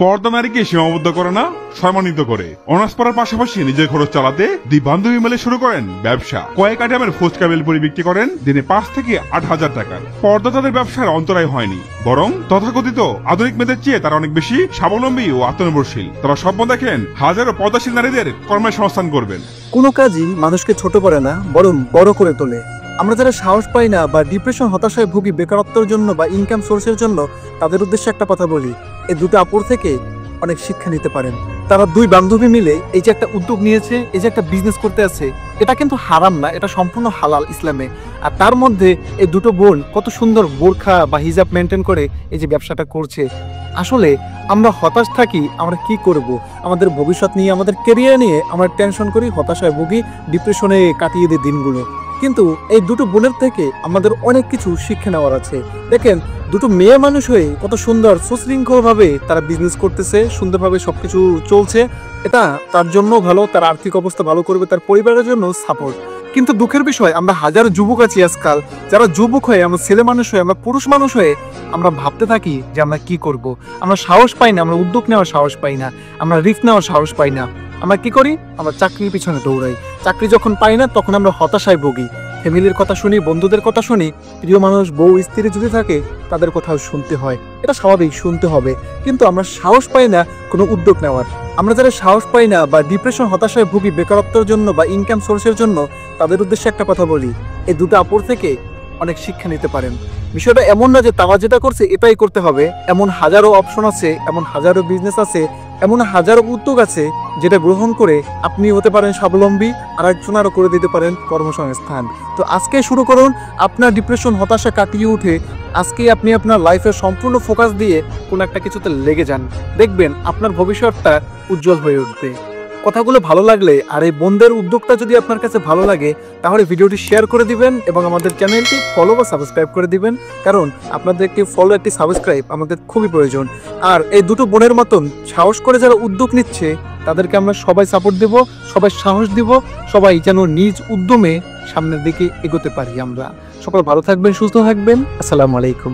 পর্দা নারীকে সীমাবদ্ধ করে না, সম্মানিত করে। অনার্স পড়ার পাশাপাশি নিজের খরচ চালাতে দুই বান্ধবী মিলে শুরু করেন ব্যবসা। কয়েক আইটেমের ফুচকা বেলপুরি বিক্রি করেন দিনে 5 থেকে 8,000 টাকার। পর্দা তাদের ব্যবসার অন্তরায় হয়নি, বরং তথাকথিত আধুনিক মেয়েদের চেয়ে তারা অনেক বেশি স্বাবলম্বী ও আত্মনির্ভরশীল। তারা স্বপ্ন দেখেন হাজারো পর্দাশীল নারীদের কর্মসংস্থান করবেন। কোনো কাজই মানুষকে ছোট করে না, বরং বড় করে তোলে। আমরা যারা সাহস পাই না বা ডিপ্রেশন, হতাশায় ভুগি, বেকারত্বের জন্য বা ইনকাম সোর্সের জন্য, তাদের উদ্দেশ্যে একটা কথা বলি, এই দুটো আপুর থেকে অনেক শিক্ষা নিতে পারেন। তারা দুই বান্ধবী মিলে এই যে একটা উদ্যোগ নিয়েছে, এই যে একটা বিজনেস করতে আছে, এটা কিন্তু হারাম না, এটা সম্পূর্ণ হালাল ইসলামে। আর তার মধ্যে এই দুটো বোন কত সুন্দর বোরখা বা হিজাব মেনটেন করে এই যে ব্যবসাটা করছে। আসলে আমরা হতাশ থাকি, আমরা কি করব, আমাদের ভবিষ্যৎ নিয়ে, আমাদের কেরিয়ার নিয়ে আমরা টেনশন করি, হতাশায় ভুগি, ডিপ্রেশনে কাটিয়ে দিই দিনগুলো। কিন্তু এই দুটো বোনের থেকে আমাদের অনেক কিছু শিক্ষা নেওয়ার আছে। দেখেন, দুটো মেয়ে মানুষ হয়ে কত সুন্দর সুশৃঙ্খলভাবে তারা বিজনেস করতেছে, সুন্দরভাবে সবকিছু চলছে। এটা তার জন্য ভালো, তার আর্থিক অবস্থা ভালো করবে, তার পরিবারের জন্য সাপোর্ট। কিন্তু দুঃখের বিষয়, আমরা হাজারো যুবক আছি আজকাল, যারা যুবক হয়ে, আমরা ছেলে মানুষ হয়ে, আমরা পুরুষ মানুষ হয়ে আমরা ভাবতে থাকি যে আমরা কি করব। আমরা সাহস পাই না, আমরা উদ্যোগ নেওয়ার সাহস পাই না, আমরা রিস্ক নেওয়ার সাহস পাই না। আমরা কি করি? আমরা চাকরির পিছনে দৌড়াই। চাকরি যখন পাই না, তখন আমরা হতাশায় ভুগি। ফ্যামিলির কথা শুনি, বন্ধুদের কথা শুনি, প্রিয় মানুষ, বউ, স্ত্রী যদি থাকে তাদের কথাও শুনতে হয়। এটা স্বাভাবিক, শুনতে হবে। কিন্তু আমরা সাহস পাই না কোনো উদ্যোগ নেওয়ার। আমরা যারা সাহস পাই না বা ডিপ্রেশন, হতাশায় ভুগি, বেকারত্বের জন্য বা ইনকাম সোর্সের জন্য, তাদের উদ্দেশ্যে একটা কথা বলি, এই দুটো আপুর থেকে অনেক শিক্ষা নিতে পারেন। বিষয়টা এমন না যে তারা যেটা করছে এটাই করতে হবে, এমন হাজারো অপশন আছে, এমন হাজারো বিজনেস আছে, এমন হাজারো উদ্যোগ আছে যেটা গ্রহণ করে আপনি হতে পারেন স্বাবলম্বী, আর একজনেরও করে দিতে পারেন কর্মসংস্থান। তো আজকে শুরু করুন আপনার ডিপ্রেশন, হতাশা কাটিয়ে উঠে আজকে আপনি আপনার লাইফের সম্পূর্ণ ফোকাস দিয়ে কোনো একটা কিছুতে লেগে যান। দেখবেন আপনার ভবিষ্যৎটা উজ্জ্বল হয়ে উঠবে। কথাগুলো ভালো লাগলে আর এই বোনদের উদ্যোগটা যদি আপনার কাছে ভালো লাগে, তাহলে ভিডিওটি শেয়ার করে দিবেন এবং আমাদের চ্যানেলটি ফলো বা সাবস্ক্রাইব করে দিবেন। কারণ আপনাদের একটি ফলো, একটি সাবস্ক্রাইব আমাদের খুবই প্রয়োজন। আর এই দুটো বোনের মতন সাহস করে যারা উদ্যোগ নিচ্ছে, তাদেরকে আমরা সবাই সাপোর্ট দেব, সবাই সাহস দিব, সবাই যেন নিজ উদ্যমে সামনের দিকে এগোতে পারি। আমরা সকল ভালো থাকবেন, সুস্থ থাকবেন। আসসালামু আলাইকুম।